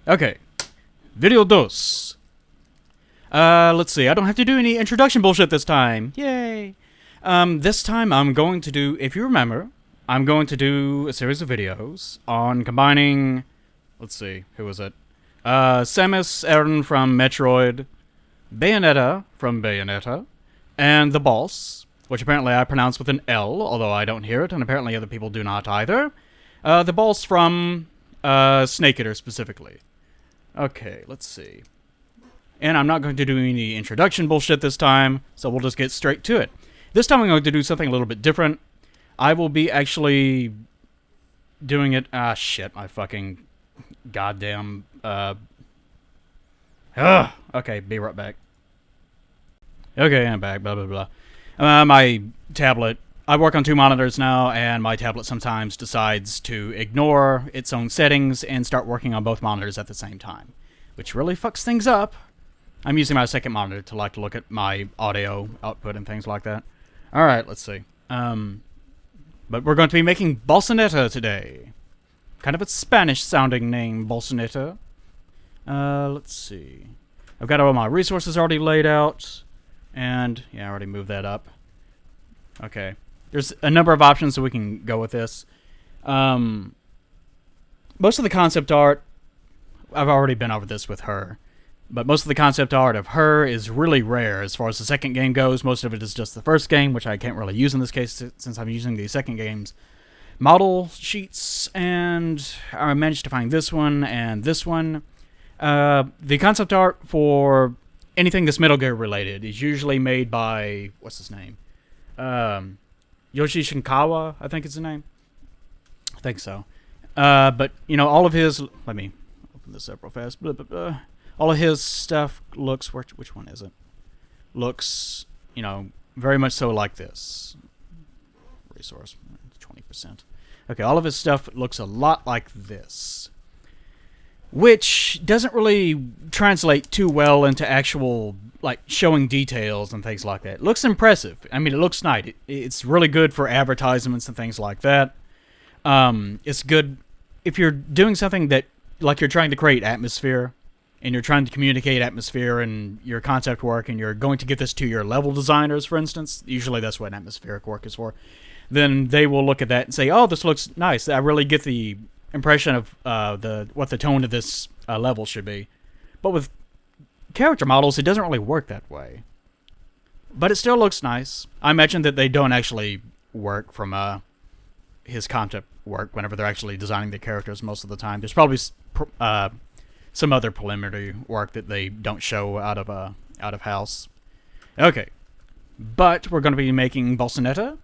Okay. Video dos. Let's see. I don't have to do any introduction bullshit this time. Yay. This time I'm going to do, if you remember, I'm going to do a series of videos on combining, let's see, who was it? Samus Aran from Metroid, Bayonetta from Bayonetta, and the boss, which apparently I pronounce with an L, although I don't hear it, and apparently other people do not either. The boss from Snake Eater specifically. Okay, let's see. And I'm not going to do any introduction bullshit this time, so we'll just get straight to it. This time I'm going to do something a little bit different. I will be actually doing it... Ah, shit, my fucking goddamn... Okay, be right back. Okay, I'm back, blah, blah, blah. My tablet... I work on two monitors now, and my tablet sometimes decides to ignore its own settings and start working on both monitors at the same time, which really fucks things up. I'm using my second monitor to look at my audio output and things like that. Alright, let's see. But we're going to be making Bossanetta today. Kind of a Spanish-sounding name, Bossanetta. Let's see. I've got all my resources already laid out. And, yeah, I already moved that up. Okay. There's a number of options so we can go with this. Most of the concept art, I've already been over this with her. But most of the concept art of her is really rare as far as the second game goes. Most of it is just the first game, which I can't really use in this case since I'm using the second game's model sheets. And I managed to find this one and this one. The concept art for anything that's Metal Gear related is usually made by, what's his name? Yoshi Shinkawa, I think is the name. I think so. But, you know, all of his... Let me open this up real fast. Blah, blah, blah. All of his stuff looks... Which one is it? Looks, you know, very much so like this. Resource, 20%. Okay, all of his stuff looks a lot like this. Which doesn't really translate too well into actual, like, showing details and things like that. It looks impressive. I mean, it looks nice. It's really good for advertisements and things like that. It's good if you're doing something that, like, you're trying to create atmosphere, and you're trying to communicate atmosphere in your concept work, and you're going to get this to your level designers, for instance. Usually that's what atmospheric work is for. Then they will look at that and say, oh, this looks nice. I really get the impression of what the tone of this level should be. But with character models, it doesn't really work that way. But it still looks nice. I imagine that they don't actually work from his concept work whenever they're actually designing the characters most of the time. There's probably some other preliminary work that they don't show out of house. Okay, but we're going to be making Bossanetta.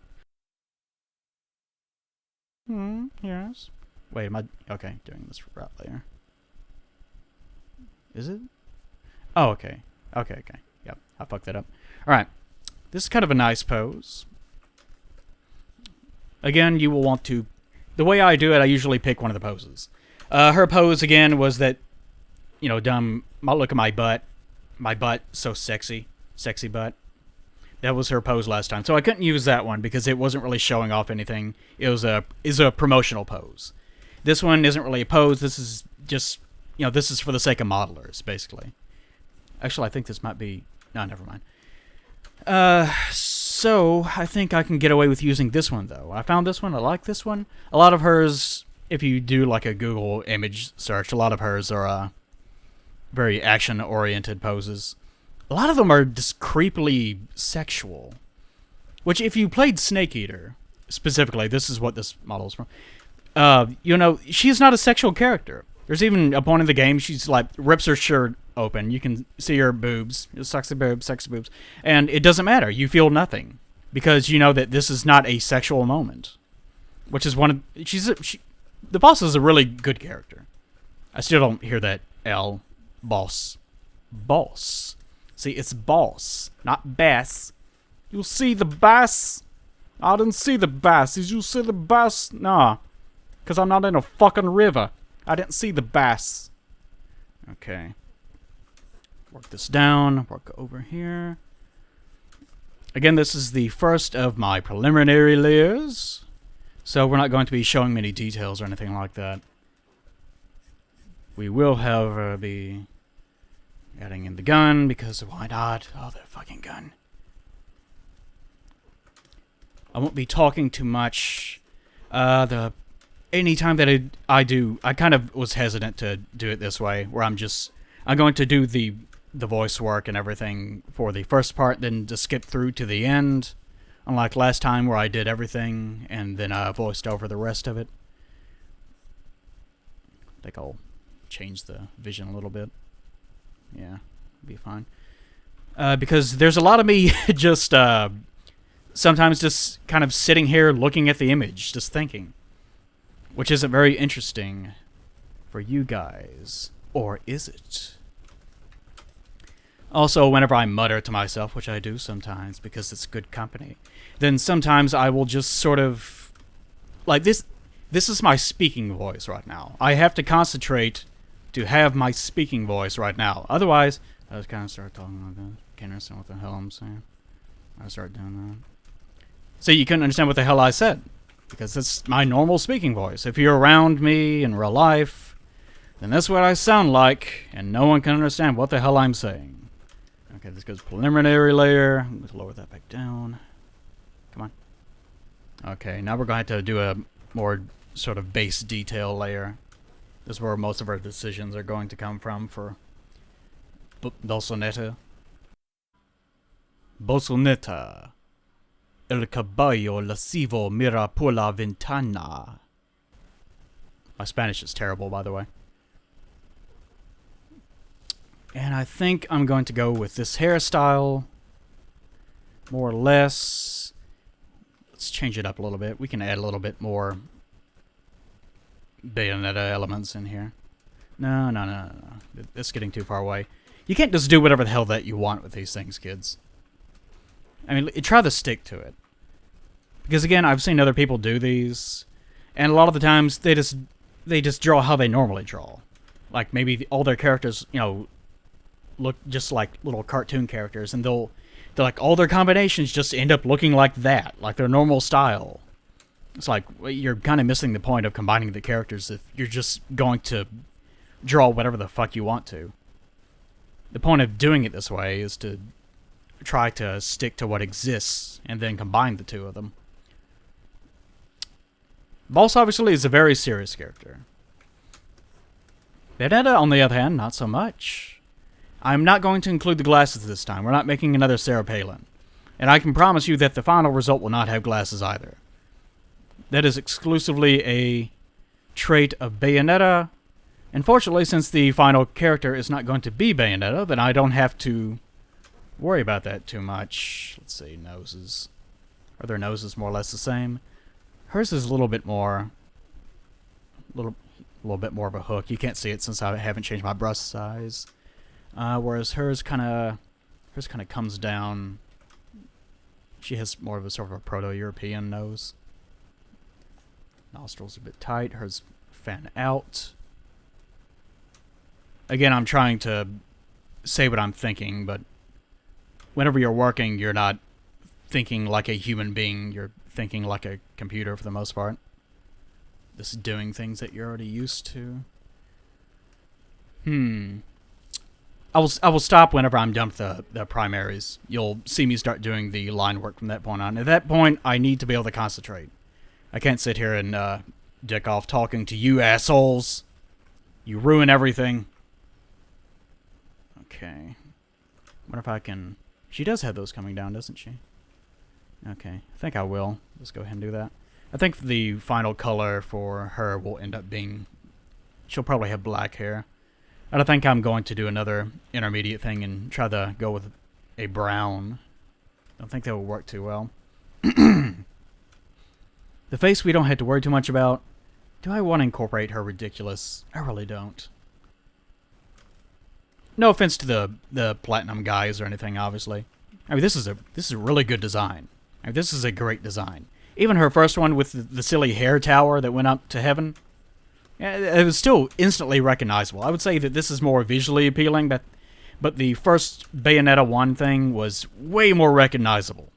Yes. Wait, am I okay? Doing this right later. Is it? Oh, okay. Okay. Yep, I fucked that up. All right, this is kind of a nice pose. Again, you will want to. The way I do it, I usually pick one of the poses. Her pose again was that. You know, dumb. Look at my butt. My butt, so sexy. Sexy butt. That was her pose last time. So I couldn't use that one because it wasn't really showing off anything. It was a promotional pose. This one isn't really a pose. This is just, you know, this is for the sake of modelers, basically. Actually, I think this might be... No, never mind. So I think I can get away with using this one, though. I found this one. I like this one. A lot of hers, if you do like a Google image search, a lot of hers are... very action-oriented poses. A lot of them are just creepily sexual. Which, if you played Snake Eater, specifically, this is what this model is from. You know, she's not a sexual character. There's even a point in the game, she's like, rips her shirt open. You can see her boobs. Sexy boobs, sexy boobs. And it doesn't matter. You feel nothing. Because you know that this is not a sexual moment. Which is one of... the boss is a really good character. I still don't hear that L... Boss. Boss. See, it's boss, not bass. You see the bass? I didn't see the bass. Did you see the bass? Nah. Because I'm not in a fucking river. I didn't see the bass. Okay. Work this down. Work over here. Again, this is the first of my preliminary layers. So we're not going to be showing many details or anything like that. We will, however, be adding in the gun, because why not? Oh, the fucking gun. I won't be talking too much. Anytime that I do, I kind of was hesitant to do it this way, where I'm going to do the voice work and everything for the first part, then to skip through to the end, unlike last time where I did everything and then voiced over the rest of it. I think I'll change the vision a little bit. Yeah, be fine. Because there's a lot of me just sometimes just kind of sitting here looking at the image, just thinking, which isn't very interesting for you guys, or is it? Also, whenever I mutter to myself, which I do sometimes because it's good company, then sometimes I will just sort of, like this is my speaking voice right now. I have to concentrate to have my speaking voice right now. Otherwise, I just kind of start talking like that. Can't understand what the hell I'm saying. I start doing that. So you couldn't understand what the hell I said, because that's my normal speaking voice. If you're around me in real life, then that's what I sound like, and no one can understand what the hell I'm saying. Okay, this goes preliminary layer. I'm going to lower that back down. Come on. Okay, now we're going to have to do a more sort of base detail layer. This is where most of our decisions are going to come from for Bossanetta. Bossanetta. El caballo lascivo mira por la ventana. My Spanish is terrible, by the way. And I think I'm going to go with this hairstyle, more or less. Let's change it up a little bit. We can add a little bit more Bayonetta elements in here. No. It's getting too far away. You can't just do whatever the hell that you want with these things, kids. I mean, try to stick to it. Because again, I've seen other people do these, and a lot of the times they just draw how they normally draw. Like maybe all their characters, look just like little cartoon characters, and they're like all their combinations just end up looking like that, like their normal style. It's like you're kind of missing the point of combining the characters if you're just going to draw whatever the fuck you want to. The point of doing it this way is to try to stick to what exists and then combine the two of them. Boss obviously is a very serious character. Bayonetta, on the other hand, not so much. I'm not going to include the glasses this time. We're not making another Sarah Palin. And I can promise you that the final result will not have glasses either. That is exclusively a trait of Bayonetta. And fortunately, since the final character is not going to be Bayonetta, then I don't have to worry about that too much. Let's see, noses. Are their noses more or less the same? Hers is a little bit more... A little bit more of a hook. You can't see it since I haven't changed my brush size. Whereas hers kind of comes down. She has more of a sort of a proto-European nose. Nostrils a bit tight. Hers fan out. Again, I'm trying to say what I'm thinking, but whenever you're working, you're not thinking like a human being. You're thinking like a computer for the most part. Just doing things that you're already used to. I will stop whenever I'm done with the primaries. You'll see me start doing the line work from that point on. At that point, I need to be able to concentrate. I can't sit here and dick off talking to you assholes. You ruin everything. Okay. Wonder if I can... She does have those coming down, doesn't she? Okay. I think I will. Let's go ahead and do that. I think the final color for her will end up being... She'll probably have black hair. And I think I'm going to do another intermediate thing and try to go with a brown. I don't think that will work too well. The face we don't have to worry too much about. Do I want to incorporate her ridiculous? I really don't. No offense to the platinum guys or anything, obviously. I mean, this is a really good design. I mean, this is a great design. Even her first one with the silly hair tower that went up to heaven. It was still instantly recognizable. I would say that this is more visually appealing, but the first Bayonetta 1 thing was way more recognizable.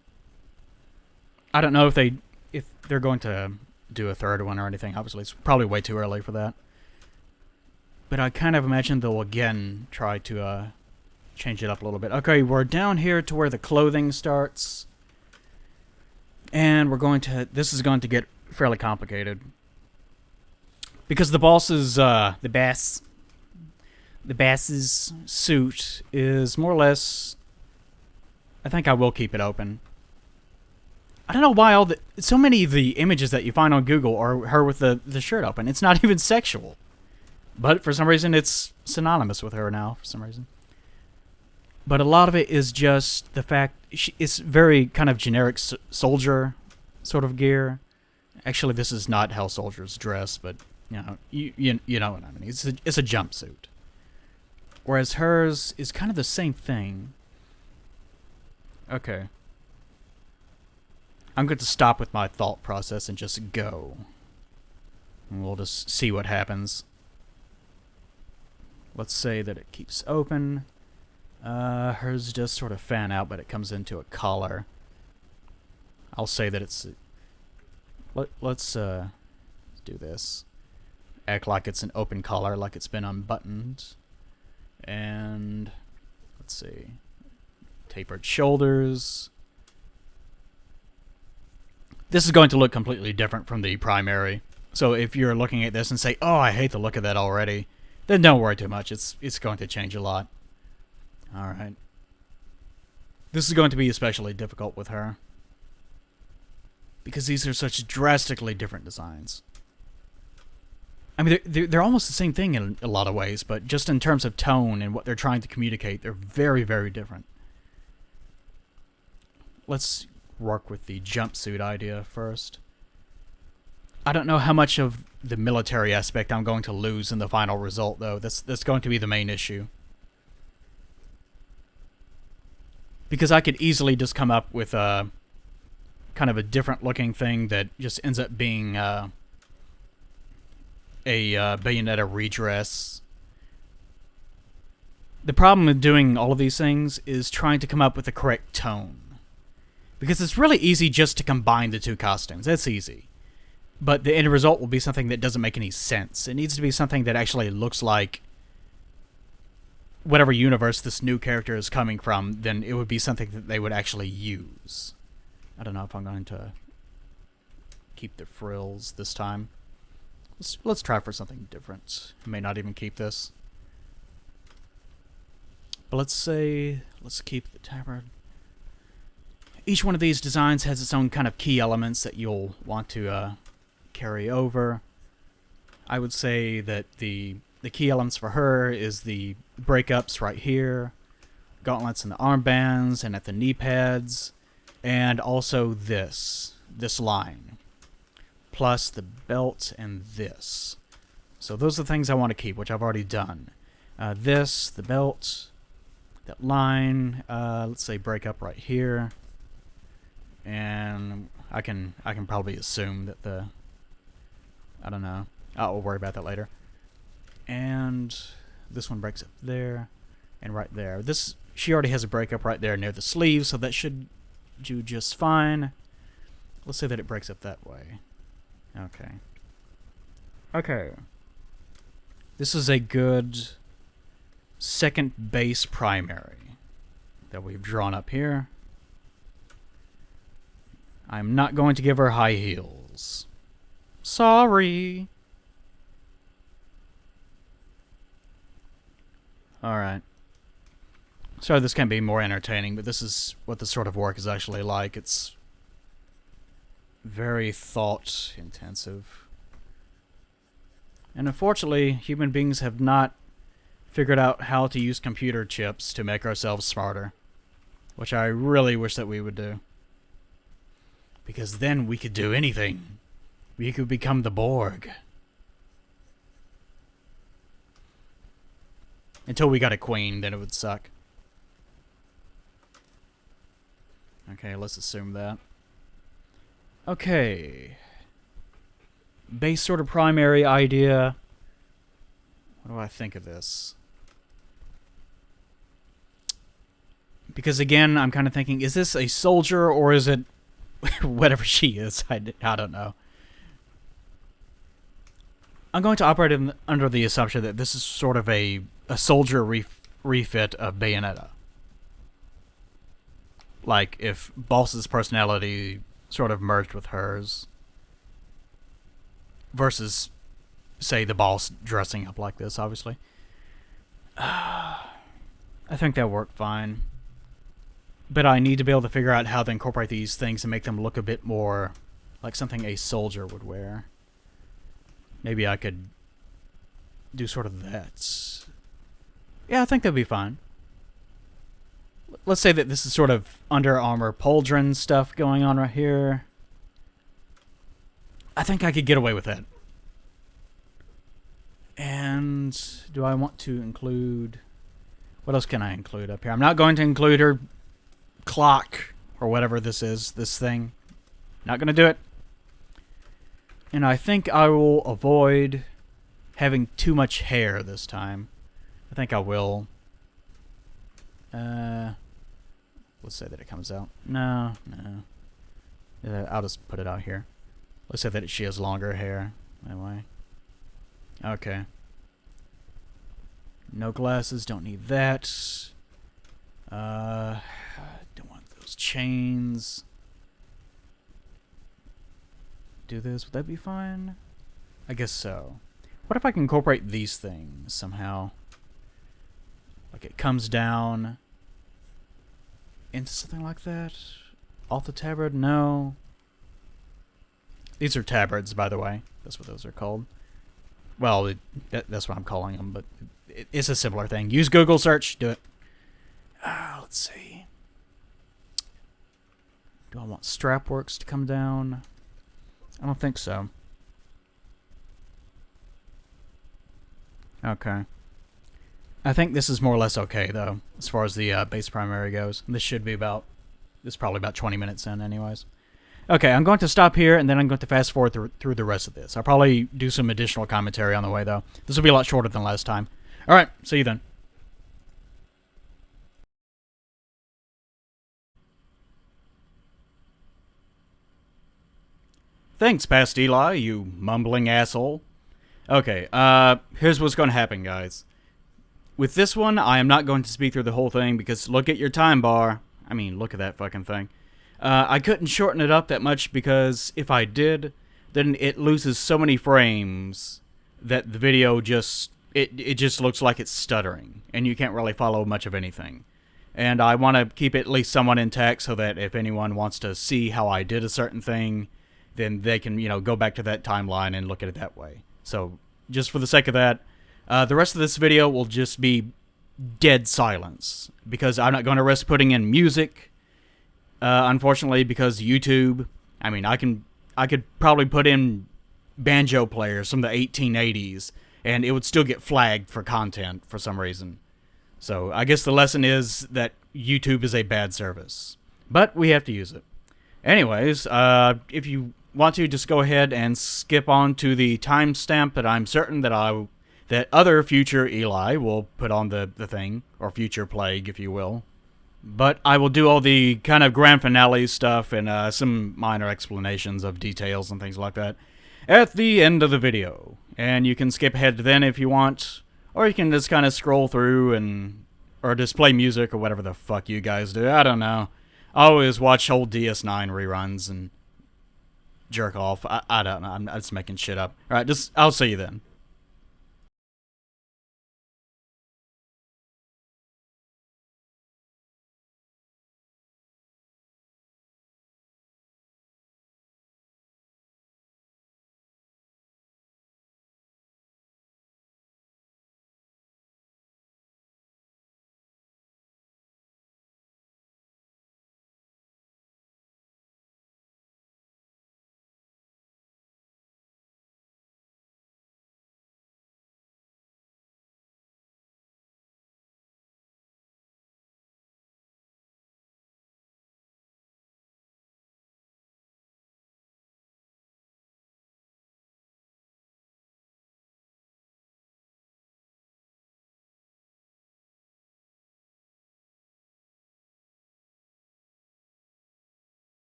I don't know if they're going to do a third one or anything. Obviously, it's probably way too early for that. But I kind of imagine they'll again try to change it up a little bit. Okay, we're down here to where the clothing starts. And we're going to... This is going to get fairly complicated. Because the boss's... The bass's suit is more or less... I think I will keep it open. I don't know why so many of the images that you find on Google are her with the shirt open. It's not even sexual. But for some reason, it's synonymous with her now, for some reason. But a lot of it is just the fact... It's very kind of generic soldier sort of gear. Actually, this is not how soldiers dress, but, you know, you know what I mean. It's a jumpsuit. Whereas hers is kind of the same thing. Okay. I'm going to stop with my thought process and just go. And we'll just see what happens. Let's say that it keeps open. Hers does sort of fan out, but it comes into a collar. I'll say that it's... Let's do this. Act like it's an open collar, like it's been unbuttoned. And... let's see. Tapered shoulders. This is going to look completely different from the primary. So if you're looking at this and say, oh, I hate the look of that already, then don't worry too much. It's going to change a lot. Alright. This is going to be especially difficult with her. Because these are such drastically different designs. I mean, they're almost the same thing in a lot of ways, but just in terms of tone and what they're trying to communicate, they're very, very different. Let's work with the jumpsuit idea first. I don't know how much of the military aspect I'm going to lose in the final result, though. That's going to be the main issue. Because I could easily just come up with a kind of a different looking thing that just ends up being a Bayonetta redress. The problem with doing all of these things is trying to come up with the correct tone. Because it's really easy just to combine the two costumes. That's easy. But the end result will be something that doesn't make any sense. It needs to be something that actually looks like whatever universe this new character is coming from, then it would be something that they would actually use. I don't know if I'm going to keep the frills this time. Let's try for something different. I may not even keep this. But let's keep the tabard. Each one of these designs has its own kind of key elements that you'll want to carry over. I would say that the key elements for her is the breakups right here, gauntlets and the armbands, and at the knee pads, and also this line, plus the belt and this. So those are the things I want to keep, which I've already done. The belt, that line, let's say breakup right here, and I can probably assume that I don't know. We'll worry about that later. And this one breaks up there, and right there. She already has a breakup right there near the sleeve, so that should do just fine. Let's say that it breaks up that way. Okay. Okay. This is a good second base primary that we've drawn up here. I'm not going to give her high heels. Sorry. Alright. Sorry, this can be more entertaining, but this is what this sort of work is actually like. It's very thought-intensive. And unfortunately, human beings have not figured out how to use computer chips to make ourselves smarter. Which I really wish that we would do. Because then we could do anything. We could become the Borg. Until we got a queen, then it would suck. Okay, let's assume that. Okay. Base sort of primary idea. What do I think of this? Because again, I'm kind of thinking, is this a soldier or is it whatever she is? I don't know. I'm going to operate under the assumption that this is sort of a soldier refit of Bayonetta. Like, if Boss's personality sort of merged with hers. Versus, say, the Boss dressing up like this, obviously. I think that worked fine. But I need to be able to figure out how to incorporate these things and make them look a bit more like something a soldier would wear. Maybe I could do sort of that. Yeah, I think that'd be fine. Let's say that this is sort of Under Armour pauldron stuff going on right here. I think I could get away with that. And do I want to include... What else can I include up here? I'm not going to include her clock or whatever this is, this thing. Not going to do it. And I think I will avoid having too much hair this time. I think I will. Let's say that it comes out. No. I'll just put it out here. Let's say that she has longer hair. That way. Okay. No glasses, don't need that. Don't want those chains. Do this, would that be fine? I guess so. What if I can incorporate these things somehow? Like it comes down into something like that? Off the tabard? No. These are tabards, by the way. That's what those are called. Well, that's what I'm calling them, but it's a similar thing. Use Google search. Do it. Let's see. Do I want strapworks to come down? I don't think so. Okay. I think this is more or less okay, though, as far as the base primary goes. This should be about... This is probably about 20 minutes in, anyways. Okay, I'm going to stop here, and then I'm going to fast forward through the rest of this. I'll probably do some additional commentary on the way, though. This will be a lot shorter than last time. Alright, see you then. Thanks, Past Eli, you mumbling asshole. Okay, here's what's going to happen, guys. With this one, I am not going to speak through the whole thing, because look at your time bar. I mean, look at that fucking thing. I couldn't shorten it up that much because if I did, then it loses so many frames that the video just it just looks like it's stuttering and you can't really follow much of anything. And I want to keep it at least somewhat intact so that if anyone wants to see how I did a certain thing, then they can, you know, go back to that timeline and look at it that way. So just for the sake of that, the rest of this video will just be dead silence because I'm not going to risk putting in music. Unfortunately, because YouTube, I mean, I could probably put in banjo players from the 1880s, and it would still get flagged for content for some reason. So I guess the lesson is that YouTube is a bad service, but we have to use it. Anyways, if you want to, just go ahead and skip on to the timestamp that I'm certain that other future Eli will put on the thing, or future Plague, if you will. But I will do all the kind of grand finale stuff and some minor explanations of details and things like that at the end of the video. And you can skip ahead to then if you want, or you can just kind of scroll through or just play music or whatever the fuck you guys do. I don't know. I always watch old DS9 reruns and jerk off. I don't know. I'm just making shit up. Alright, I'll see you then.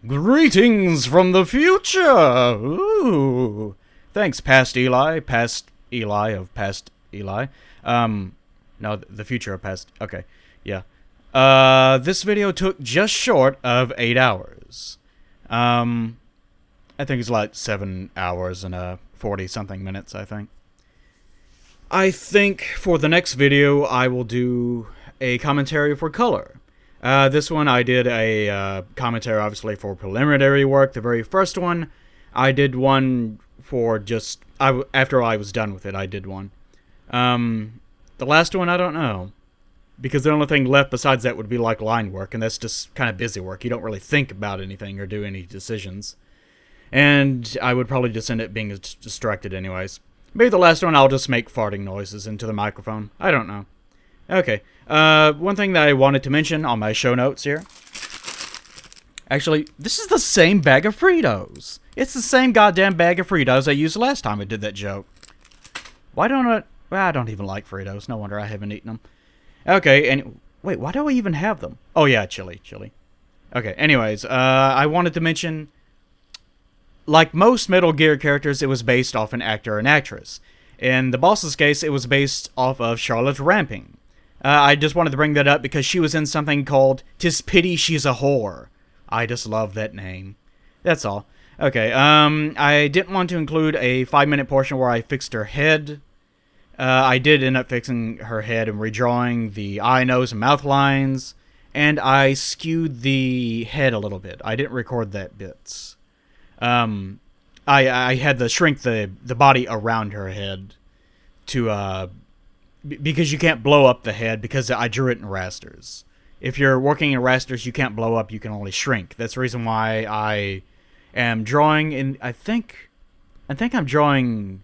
Greetings from the future! Ooh. Thanks, past Eli. Past Eli of past Eli. No, the future of past. Okay, yeah. This video took just short of 8 hours. I think it's like 7 hours and 40-something minutes, I think. I think for the next video, I will do a commentary for color. This one, I did a commentary, obviously, for preliminary work. The very first one, I did one for just... after I was done with it, I did one. The last one, I don't know. Because the only thing left besides that would be, like, line work, and that's just kind of busy work. You don't really think about anything or do any decisions. And I would probably just end up being distracted anyways. Maybe the last one, I'll just make farting noises into the microphone. I don't know. Okay, one thing that I wanted to mention on my show notes here. Actually, this is the same bag of Fritos. It's the same goddamn bag of Fritos I used last time I did that joke. Why don't I... Well, I don't even like Fritos. No wonder I haven't eaten them. Okay, and... Wait, why do I even have them? Oh, yeah, chili. Okay, anyways, I wanted to mention... Like most Metal Gear characters, it was based off an actor and actress. In the boss's case, it was based off of Charlotte Ramping. I just wanted to bring that up because she was in something called 'Tis Pity She's a Whore. I just love that name. That's all. Okay, I didn't want to include a 5-minute portion where I fixed her head. I did end up fixing her head and redrawing the eye, nose, and mouth lines. And I skewed the head a little bit. I didn't record that bits. I had to shrink the body around her head to, because you can't blow up the head because I drew it in rasters. If you're working in rasters, you can't blow up, you can only shrink. That's the reason why I am drawing in, I think I'm drawing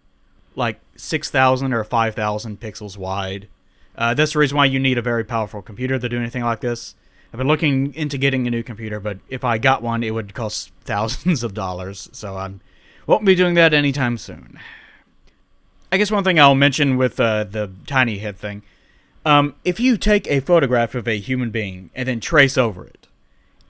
like 6,000 or 5,000 pixels wide. That's the reason why you need a very powerful computer to do anything like this. I've been looking into getting a new computer, but if I got one, it would cost thousands of dollars, so I won't be doing that anytime soon. I guess one thing I'll mention with the tiny head thing, if you take a photograph of a human being and then trace over it,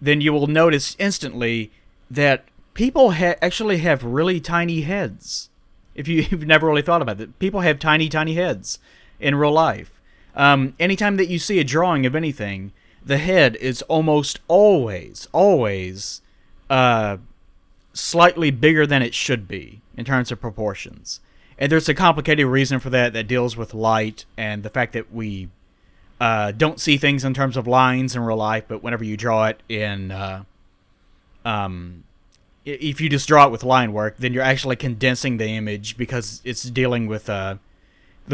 then you will notice instantly that people actually have really tiny heads. If you've never really thought about it, people have tiny heads in real life. Anytime that you see a drawing of anything, the head is almost always slightly bigger than it should be in terms of proportions. And there's a complicated reason for that deals with light and the fact that we don't see things in terms of lines in real life, but whenever you draw it in... if you just draw it with line work, then you're actually condensing the image because it's dealing with the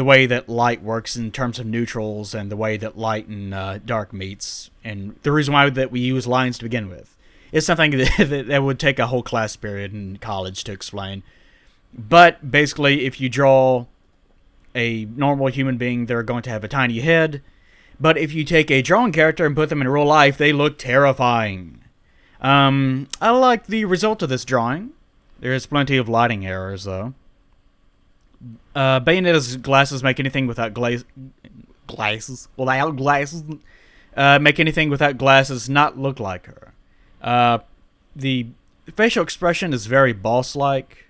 way that light works in terms of neutrals and the way that light and dark meets. And the reason why that we use lines to begin with. It's something that would take a whole class period in college to explain. But basically, if you draw a normal human being, they're going to have a tiny head. But if you take a drawn character and put them in real life, they look terrifying. I like the result of this drawing. There's plenty of lighting errors, though. Bayonetta's glasses make anything without glasses. Make anything without glasses not look like her. The facial expression is very boss-like.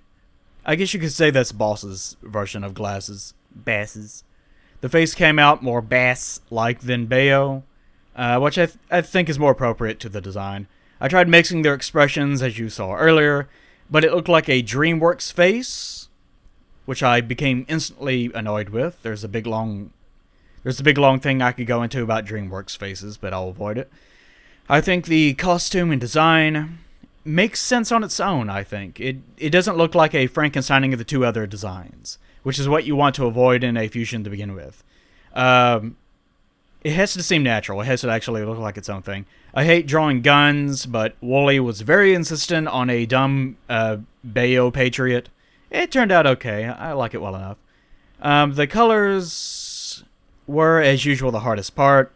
I guess you could say that's Boss's version of glasses. Basses. The face came out more bass-like than Bayo, which I think is more appropriate to the design. I tried mixing their expressions, as you saw earlier, but it looked like a DreamWorks face, which I became instantly annoyed with. There's a big long thing I could go into about DreamWorks faces, but I'll avoid it. I think the costume and design makes sense on its own, I think. It doesn't look like a Frankensteining of the two other designs, which is what you want to avoid in a fusion to begin with. It has to seem natural. It has to actually look like its own thing. I hate drawing guns, but Wooly was very insistent on a dumb Bayo Patriot. It turned out okay. I like it well enough. The colors were, as usual, the hardest part.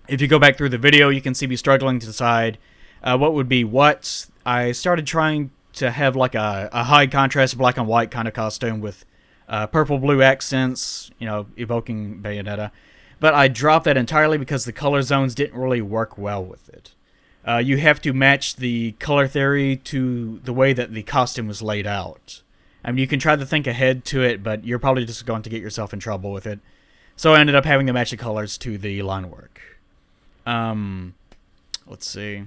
If you go back through the video, you can see me struggling to decide what would be what. I started trying to have like a high contrast black and white kind of costume with purple-blue accents, you know, evoking Bayonetta. But I dropped that entirely because the color zones didn't really work well with it. You have to match the color theory to the way that the costume was laid out. I mean, you can try to think ahead to it, but you're probably just going to get yourself in trouble with it. So I ended up having to match the colors to the line work. Let's see.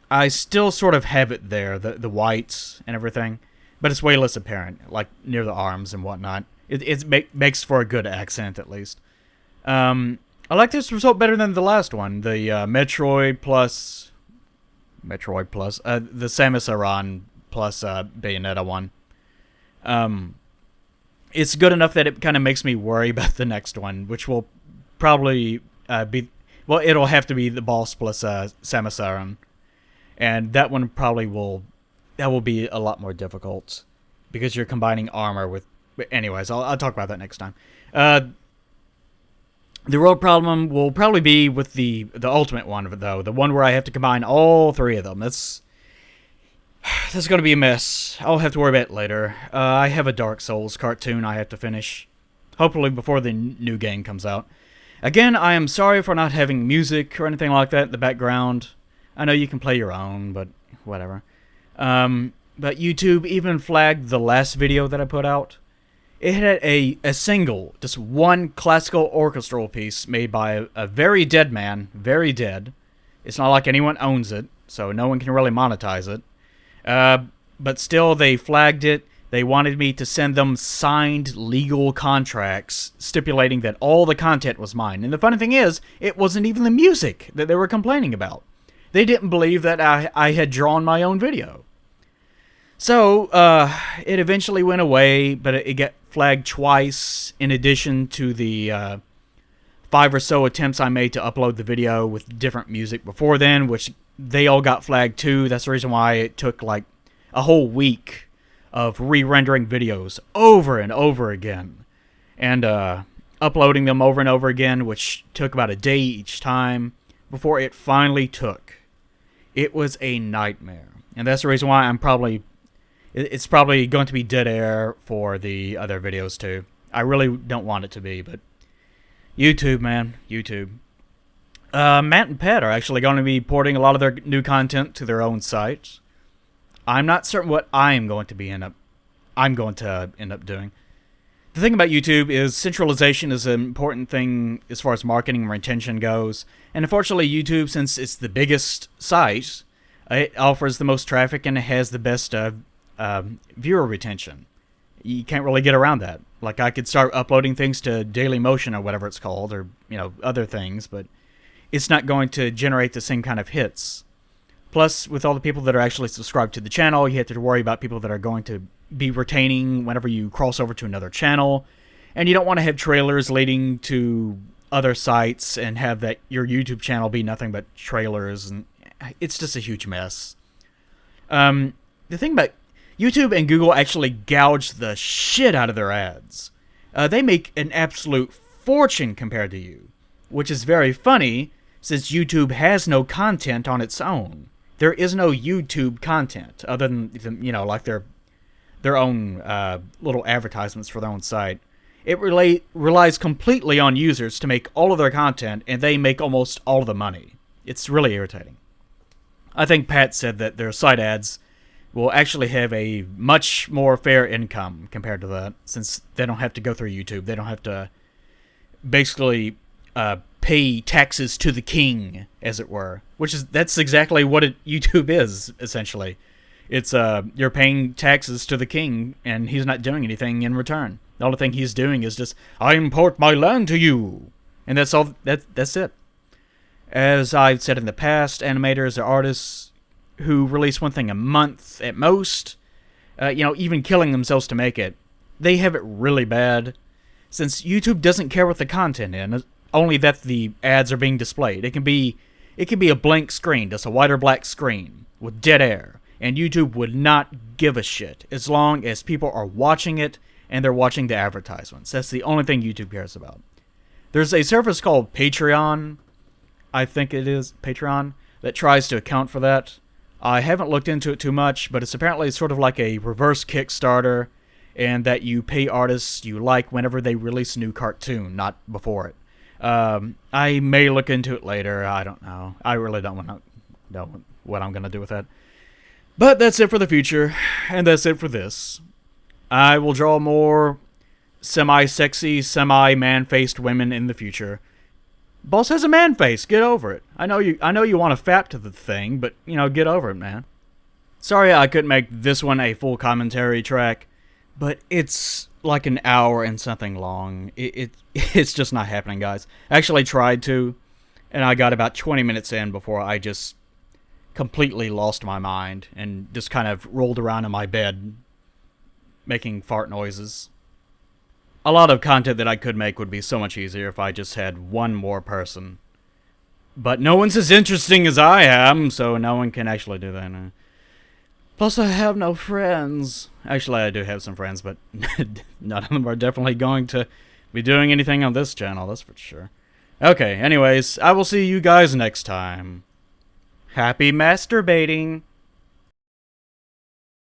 I still sort of have it there, the whites and everything, but it's way less apparent, like near the arms and whatnot. It makes for a good accent, at least. I like this result better than the last one, the Metroid plus, the Samus Aran plus Bayonetta one. It's good enough that it kind of makes me worry about the next one, which will probably be, well, it'll have to be the boss plus Samus Aran. And that one probably will be a lot more difficult because you're combining armor with. Anyways, I'll talk about that next time. The real problem will probably be with the ultimate one, though, the one where I have to combine all three of them. That's going to be a mess. I'll have to worry about it later. I have a Dark Souls cartoon I have to finish, hopefully before the new game comes out. Again, I am sorry for not having music or anything like that in the background. I know you can play your own, but whatever. But YouTube even flagged the last video that I put out. It had a single, just one classical orchestral piece made by a very dead man, very dead. It's not like anyone owns it, so no one can really monetize it. But still, they flagged it. They wanted me to send them signed legal contracts stipulating that all the content was mine. And the funny thing is, it wasn't even the music that they were complaining about. They didn't believe that I had drawn my own video. So, it eventually went away, but it got flagged twice in addition to the 5 or so attempts I made to upload the video with different music before then, which they all got flagged too. That's the reason why it took like a whole week of re-rendering videos over and over again. And uploading them over and over again, which took about a day each time before it finally took. It was a nightmare. And that's the reason why it's probably going to be dead air for the other videos too. I really don't want it to be, but YouTube, man. YouTube. Matt and Pat are actually going to be porting a lot of their new content to their own sites. I'm not certain what I'm going to end up doing. The thing about YouTube is centralization is an important thing as far as marketing and retention goes. And unfortunately, YouTube, since it's the biggest site, it offers the most traffic and it has the best viewer retention. You can't really get around that. Like, I could start uploading things to Dailymotion or whatever it's called, or other things, but it's not going to generate the same kind of hits. Plus, with all the people that are actually subscribed to the channel, you have to worry about people that are going to be retaining whenever you cross over to another channel. And you don't want to have trailers leading to other sites and have that your YouTube channel be nothing but trailers. And it's just a huge mess. The thing about YouTube and Google actually gouge the shit out of their ads. They make an absolute fortune compared to you. Which is very funny, since YouTube has no content on its own. There is no YouTube content other than, like their own little advertisements for their own site. It relies completely on users to make all of their content, and they make almost all of the money. It's really irritating. I think Pat said that their site ads will actually have a much more fair income compared to that, since they don't have to go through YouTube. They don't have to basically pay taxes to the king, as it were. That's exactly what YouTube is, essentially. It's you're paying taxes to the king, and he's not doing anything in return. The only thing he's doing is just, I import my land to you, and that's all. That's it. As I've said in the past, animators or artists who release one thing a month at most, even killing themselves to make it, they have it really bad, since YouTube doesn't care what the content is, only that the ads are being displayed. It can be a blank screen, just a white or black screen with dead air, and YouTube would not give a shit as long as people are watching it and they're watching the advertisements. That's the only thing YouTube cares about. There's a service called Patreon, I think it is, Patreon, that tries to account for that. I haven't looked into it too much, but it's apparently sort of like a reverse Kickstarter, and that you pay artists you like whenever they release a new cartoon, not before it. I may look into it later. I don't know. I really don't want to know what I'm gonna do with that. But that's it for the future, and that's it for this. I will draw more semi-sexy, semi-man-faced women in the future. Boss has a man face. Get over it. I know you want to fap to the thing, but get over it, man. Sorry I couldn't make this one a full commentary track, but it's like an hour and something long. It's just not happening, guys. I actually tried to, and I got about 20 minutes in before I just completely lost my mind and just kind of rolled around in my bed making fart noises. A lot of content that I could make would be so much easier if I just had one more person. But no one's as interesting as I am, so no one can actually do that. Plus, I have no friends. Actually, I do have some friends, but none of them are definitely going to be doing anything on this channel, that's for sure. Okay, anyways, I will see you guys next time. Happy masturbating!